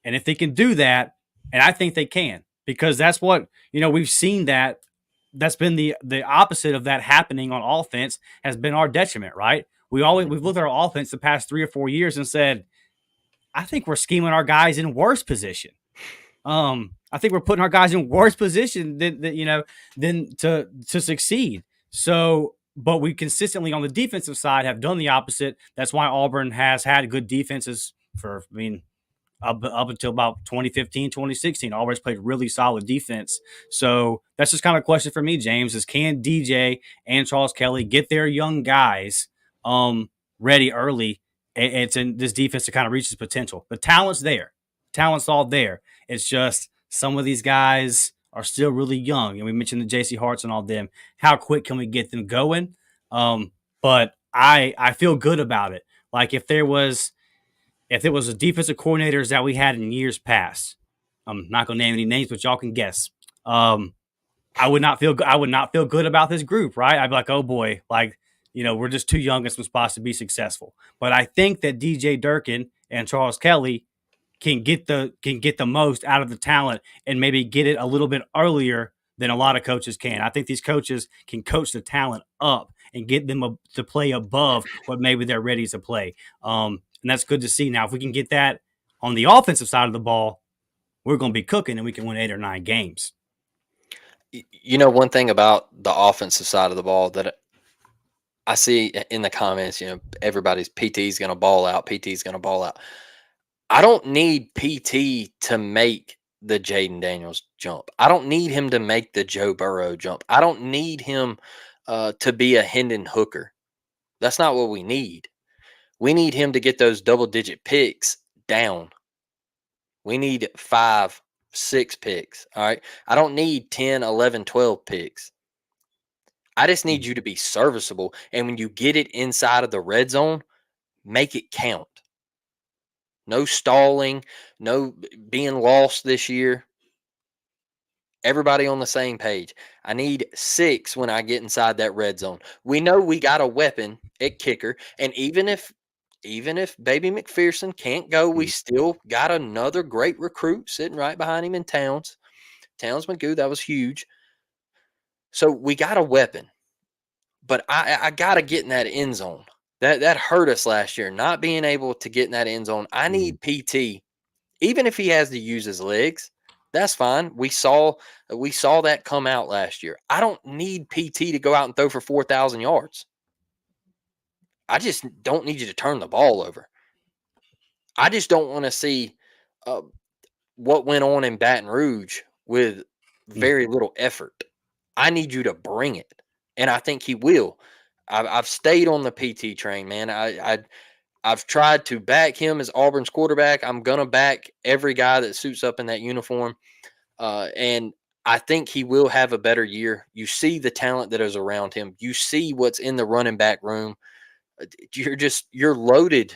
And if they can do that, and I think they can, because that's what, we've seen that's been the opposite of that happening on offense has been our detriment, right? We've looked at our offense the past 3 or 4 years and said, I think we're scheming our guys in worse position. I think we're putting our guys in worse position than to succeed. So, but we consistently on the defensive side have done the opposite. That's why Auburn has had good defenses up until about 2015, 2016. Auburn's played really solid defense. So that's just kind of a question for me, James, is can DJ and Charles Kelly get their young guys ready early and to this defense to kind of reach its potential? The talent's there. Talent's all there. It's just some of these guys are still really young. And we mentioned the JC Harts and all them. How quick can we get them going? But I feel good about it. Like if it was the defensive coordinators that we had in years past, I'm not going to name any names, but y'all can guess. I would not feel good about this group, right? I'd be like, oh boy, we're just too young in some spots to be successful. But I think that DJ Durkin and Charles Kelly can get the most out of the talent and maybe get it a little bit earlier than a lot of coaches can. I think these coaches can coach the talent up and get them to play above what maybe they're ready to play. And that's good to see. Now, if we can get that on the offensive side of the ball, we're going to be cooking and we can win 8 or 9 games. One thing about the offensive side of the ball that I see in the comments, everybody's PT is going to ball out. PT is going to ball out. I don't need PT to make the Jaden Daniels jump. I don't need him to make the Joe Burrow jump. I don't need him to be a Hendon Hooker. That's not what we need. We need him to get those double-digit picks down. We need 5, 6 picks. All right. I don't need 10, 11, 12 picks. I just need you to be serviceable. And when you get it inside of the red zone, make it count. No stalling, no being lost this year. Everybody on the same page. I need 6 when I get inside that red zone. We know we got a weapon at kicker, and even if Baby McPherson can't go, we still got another great recruit sitting right behind him in Towns. Towns Magoo, that was huge. So we got a weapon, but I got to get in that end zone. That hurt us last year, not being able to get in that end zone. I need PT, even if he has to use his legs. That's fine. We saw that come out last year. I don't need PT to go out and throw for 4,000 yards. I just don't need you to turn the ball over. I just don't want to see what went on in Baton Rouge with very little effort. I need you to bring it, and I think he will. I've stayed on the PT train, man. I've tried to back him as Auburn's quarterback. I'm gonna back every guy that suits up in that uniform, and I think he will have a better year. You see the talent that is around him. You see what's in the running back room. You're loaded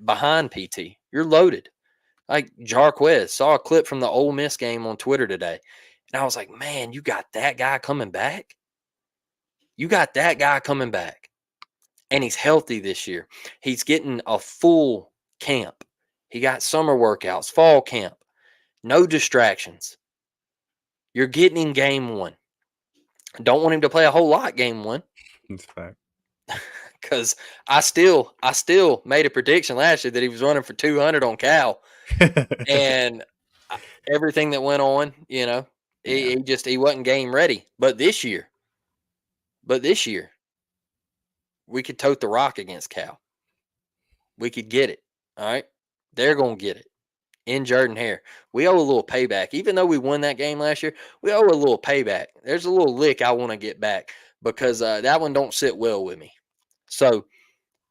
behind PT. You're loaded. Like Jarquez, saw a clip from the Ole Miss game on Twitter today, and I was like, man, you got that guy coming back. You got that guy coming back. And he's healthy this year. He's getting a full camp. He got summer workouts, fall camp, no distractions. You're getting in game 1. Don't want him to play a whole lot game 1. That's fact. Because I still made a prediction last year that he was running for 200 on Cal. And everything that went on, he wasn't game ready. But this year, we could tote the rock against Cal. We could get it. All right. They're going to get it in Jordan-Hare. We owe a little payback. Even though we won that game last year, we owe a little payback. There's a little lick I want to get back because that one don't sit well with me. So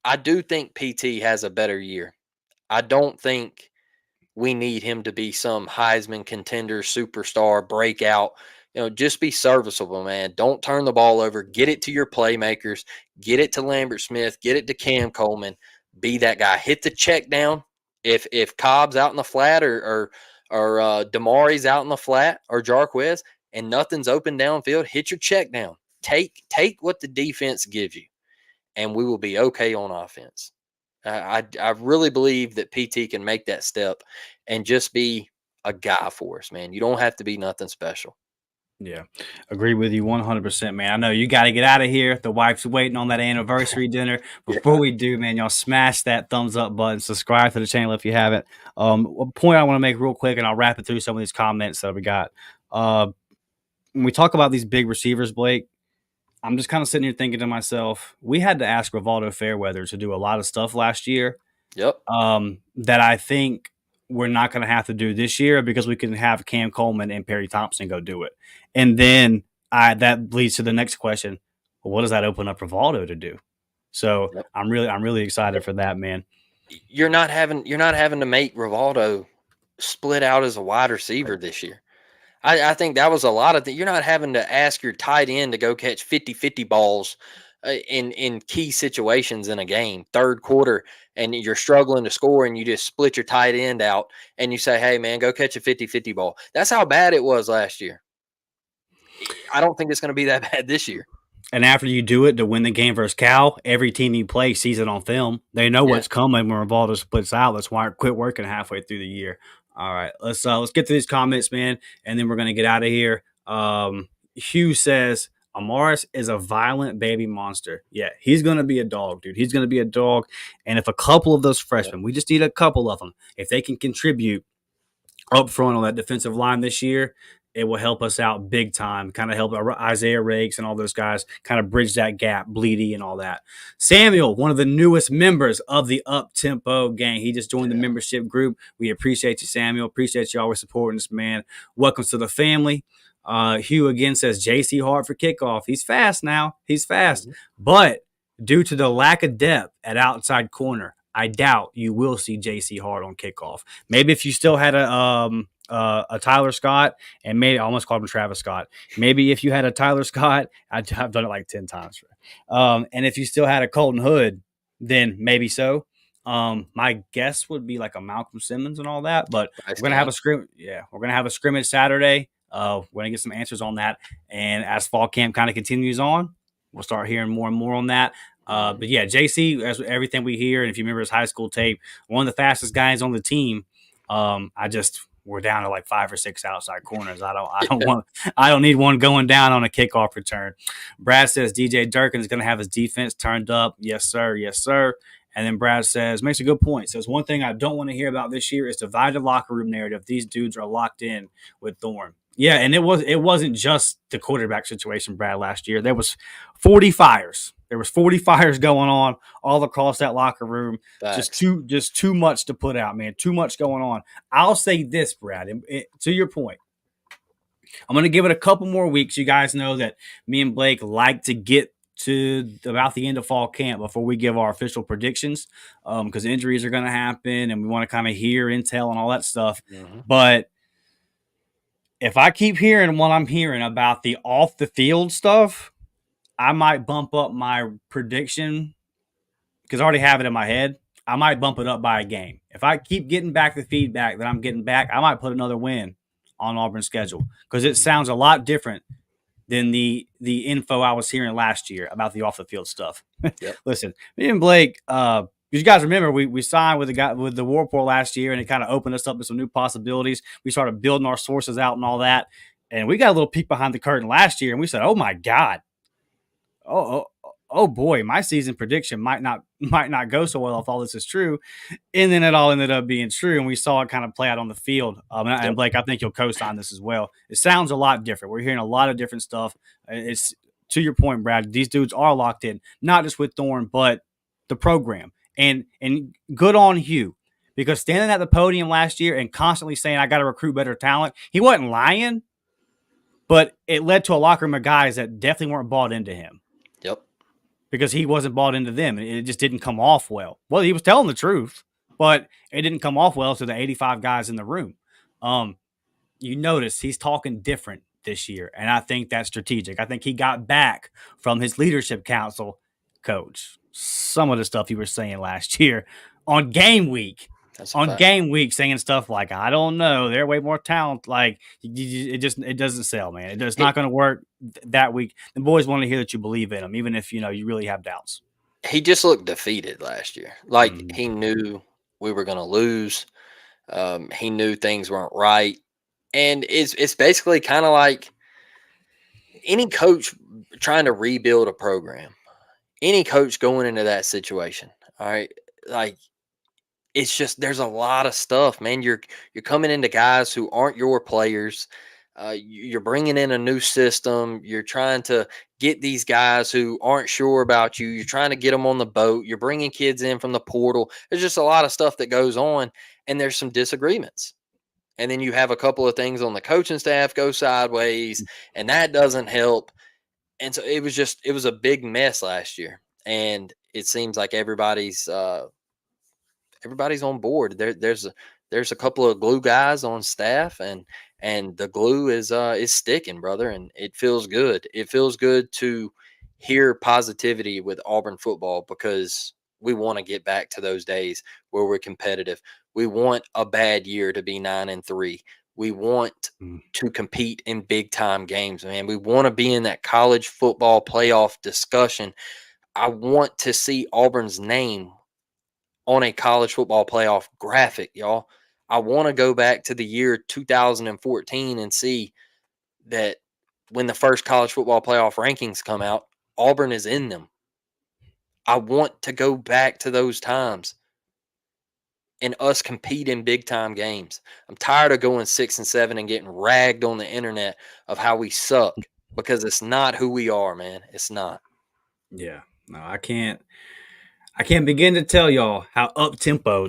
I do think PT has a better year. I don't think we need him to be some Heisman contender, superstar, breakout. Just be serviceable, man. Don't turn the ball over. Get it to your playmakers. Get it to Lambert Smith. Get it to Cam Coleman. Be that guy. Hit the check down. If Cobb's out in the flat or Damari's out in the flat or Jarquez and nothing's open downfield, hit your check down. Take what the defense gives you, and we will be okay on offense. I really believe that PT can make that step and just be a guy for us, man. You don't have to be nothing special. Yeah, agree with you 100%, man. I know you got to get out of here. The wife's waiting on that anniversary dinner. Before we do, man, y'all smash that thumbs up button. Subscribe to the channel if you haven't. A point I want to make real quick, and I'll wrap it through some of these comments that we got. When we talk about these big receivers, Blake, I'm just kind of sitting here thinking to myself, we had to ask Rivaldo Fairweather to do a lot of stuff last year. Yep. That I think we're not going to have to do this year because we can have Cam Coleman and Perry Thompson go do it. And then that leads to the next question. Well, what does that open up Rivaldo to do? So yep. I'm really excited for that, man. You're not having to make Rivaldo split out as a wide receiver this year. I think that was a lot of you're not having to ask your tight end to go catch 50-50 balls in key situations in a game, third quarter, and you're struggling to score and you just split your tight end out and you say, hey, man, go catch a 50-50 ball. That's how bad it was last year. I don't think it's going to be that bad this year. And after you do it to win the game versus Cal, every team you play sees it on film. They know what's coming when Rivaldo splits out. Let's quit working halfway through the year. All right, let's get to these comments, man, and then we're going to get out of here. Hugh says, Amaris is a violent baby monster. Yeah, he's going to be a dog, dude. He's going to be a dog. And if a couple of those freshmen, we just need a couple of them, if they can contribute up front on that defensive line this year, it will help us out big time, kind of help Isaiah Rakes and all those guys kind of bridge that gap, Bleedy and all that. Samuel, one of the newest members of the Up Tempo gang. He just joined the membership group. We appreciate you, Samuel. Appreciate you always supporting this man. Welcome to the family. Hugh again says JC Hart for kickoff. He's fast now. He's fast. But due to the lack of depth at outside corner, I doubt you will see JC Hart on kickoff. Maybe if you still had a Tyler Scott, and maybe I almost called him Travis Scott. Maybe if you had a Tyler Scott, I've done it like 10 times. And if you still had a Colton Hood, then maybe so. My guess would be like a Malcolm Simmons and all that, but we're gonna have a scrimmage. Yeah, we're gonna have a scrimmage Saturday. We're gonna get some answers on that, and as fall camp kind of continues on, we'll start hearing more and more on that. But yeah, JC, as everything we hear, and if you remember his high school tape, one of the fastest guys on the team. We're down to like 5 or 6 outside corners. I don't need one going down on a kickoff return. Brad says DJ Durkin is going to have his defense turned up. Yes, sir. Yes, sir. And then Brad says, makes a good point. Says, one thing I don't want to hear about this year is divided locker room narrative. These dudes are locked in with Thorne. Yeah, and it wasn't just the quarterback situation, Brad, last year. There was 40 fires. There was 40 fires going on all across that locker room. Facts. Just too much to put out, man. Too much going on. I'll say this, Brad, to your point. I'm going to give it a couple more weeks. You guys know that me and Blake like to get to about the end of fall camp before we give our official predictions, because injuries are going to happen and we want to kind of hear intel and all that stuff. Mm-hmm. But if I keep hearing what I'm hearing about the off the field stuff, I might bump up my prediction because I already have it in my head. I might bump it up by a game. If I keep getting back the feedback that I'm getting back, I might put another win on Auburn's schedule because it sounds a lot different than the info I was hearing last year about the off the field stuff. Yep. Listen, me and Blake, you guys remember we signed with the guy with the War Report last year, and it kind of opened us up to some new possibilities. We started building our sources out and all that, and we got a little peek behind the curtain last year, and we said, "Oh my God, oh boy, my season prediction might not go so well if all this is true." And then it all ended up being true, and we saw it kind of play out on the field. And Blake, I think you'll co-sign this as well. It sounds a lot different. We're hearing a lot of different stuff. It's to your point, Brad. These dudes are locked in, not just with Thorne, but the program. And good on Hugh, because standing at the podium last year and constantly saying, I got to recruit better talent, he wasn't lying, but it led to a locker room of guys that definitely weren't bought into him. Yep. Because he wasn't bought into them. It just didn't come off well. Well, he was telling the truth, but it didn't come off well to the 85 guys in the room. You notice he's talking different this year, and I think that's strategic. I think he got back from his leadership council coach some of the stuff he was saying last year on game week. Game week, saying stuff like, I don't know, they're way more talent. Like, it doesn't sell, man. It's not going to work that week. The boys want to hear that you believe in them, even if, you really have doubts. He just looked defeated last year. Like, he knew we were going to lose. He knew things weren't right. And it's basically kind of like any coach trying to rebuild a program. Any coach going into that situation, all right? Like, it's just there's a lot of stuff, man. You're coming into guys who aren't your players. You're bringing in a new system. You're trying to get these guys who aren't sure about you. You're trying to get them on the boat. You're bringing kids in from the portal. There's just a lot of stuff that goes on, and there's some disagreements. And then you have a couple of things on the coaching staff go sideways, and that doesn't help. And so it was a big mess last year, and it seems like everybody's on board. There's a couple of glue guys on staff, and the glue is sticking, brother, and it feels good. It feels good to hear positivity with Auburn football because we want to get back to those days where we're competitive. We want a bad year to be 9-3. We want to compete in big time games, man. We want to be in that college football playoff discussion. I want to see Auburn's name on a college football playoff graphic, y'all. I want to go back to the year 2014 and see that when the first college football playoff rankings come out, Auburn is in them. I want to go back to those times. and us compete in big time games. I'm tired of going 6-7 and getting ragged on the internet of how we suck, because it's not who we are, man. It's not. Yeah. No, I can't begin to tell y'all how the up tempo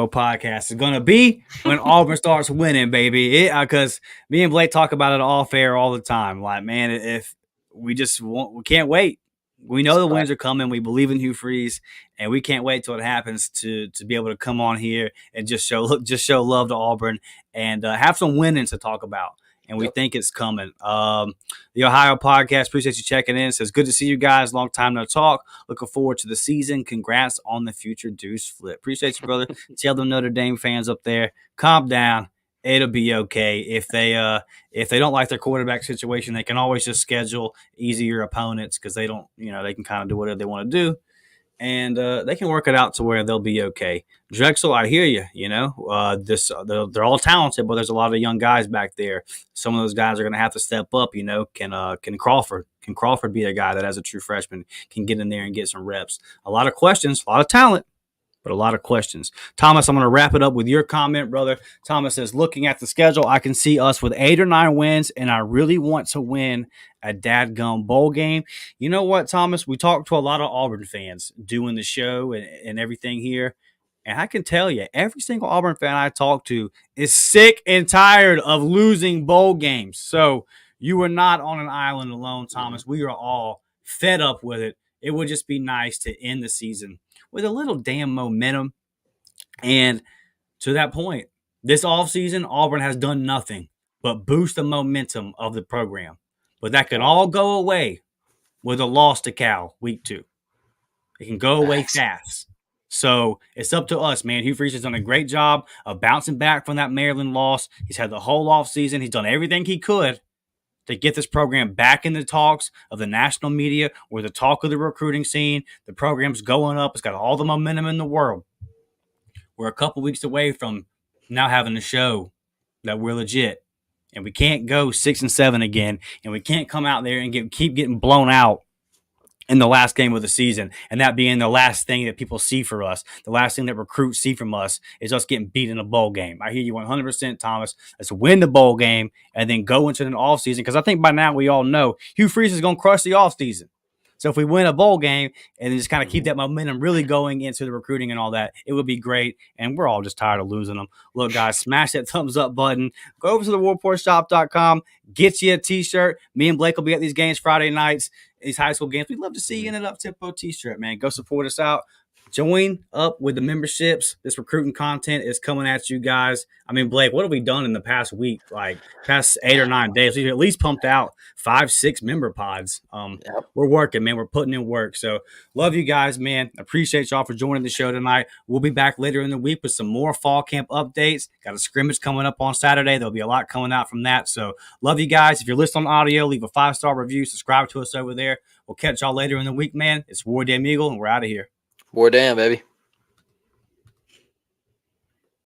podcast is gonna be when Auburn starts winning, baby. Because me and Blake talk about it all fair all the time. Like, man, if we can't wait. We know the wins are coming. We believe in Hugh Freeze, and we can't wait till it happens to be able to come on here and just show love to Auburn and have some winnings to talk about. And we think it's coming. The Ohio podcast, appreciate you checking in. It says, good to see you guys. Long time no talk. Looking forward to the season. Congrats on the future Duce flip. Appreciate you, brother. Tell them Notre Dame fans up there, calm down. It'll be okay. If they don't like their quarterback situation, they can always just schedule easier opponents because they don't, they can kind of do whatever they want to do. And they can work it out to where they'll be okay. Drexel, I hear you. They're all talented, but there's a lot of young guys back there. Some of those guys are going to have to step up. Can Crawford be a guy that, as a true freshman, can get in there and get some reps? A lot of questions, a lot of talent, but a lot of questions. Thomas, I'm going to wrap it up with your comment, brother. Thomas says, looking at the schedule, I can see us with 8 or 9 wins, and I really want to win a dadgum bowl game. You know what, Thomas? We talked to a lot of Auburn fans doing the show and everything here, and I can tell you, every single Auburn fan I talk to is sick and tired of losing bowl games. So you are not on an island alone, Thomas. We are all fed up with it. It would just be nice to end the season with a little damn momentum. And to that point, this offseason, Auburn has done nothing but boost the momentum of the program. But that can all go away with a loss to Cal week 2. It can go away fast. So it's up to us, man. Hugh Freeze has done a great job of bouncing back from that Maryland loss. He's had the whole offseason. He's done everything he could to get this program back in the talks of the national media, or the talk of the recruiting scene. The program's going up. It's got all the momentum in the world. We're a couple weeks away from now having to show that we're legit. And we can't go 6-7 again. And we can't come out there and keep getting blown out in the last game of the season, and that being the last thing that people see for us, the last thing that recruits see from us is us getting beat in a bowl game. I hear you 100%, Thomas. Let's win the bowl game and then go into an offseason, because I think by now we all know Hugh Freeze is going to crush the offseason. So if we win a bowl game and then just kind of keep that momentum really going into the recruiting and all that, it would be great. And we're all just tired of losing them. Look, guys, smash that thumbs up button. Go over to the warreportshop.com. Get you a T-shirt. Me and Blake will be at these games Friday nights, these high school games. We'd love to see you in an up-tempo T-shirt, man. Go support us out. Join up with the memberships. This recruiting content is coming at you guys. I mean, Blake, what have we done in the past week? Like past 8 or 9 days? We've at least pumped out 5-6 member pods. We're working, man. We're putting in work. So love you guys, man. Appreciate y'all for joining the show tonight. We'll be back later in the week with some more fall camp updates. Got a scrimmage coming up on Saturday. There'll be a lot coming out from that. So love you guys. If you're listening on audio, leave a 5-star review. Subscribe to us over there. We'll catch y'all later in the week, man. It's War Damn Eagle, and we're out of here. War damn, baby.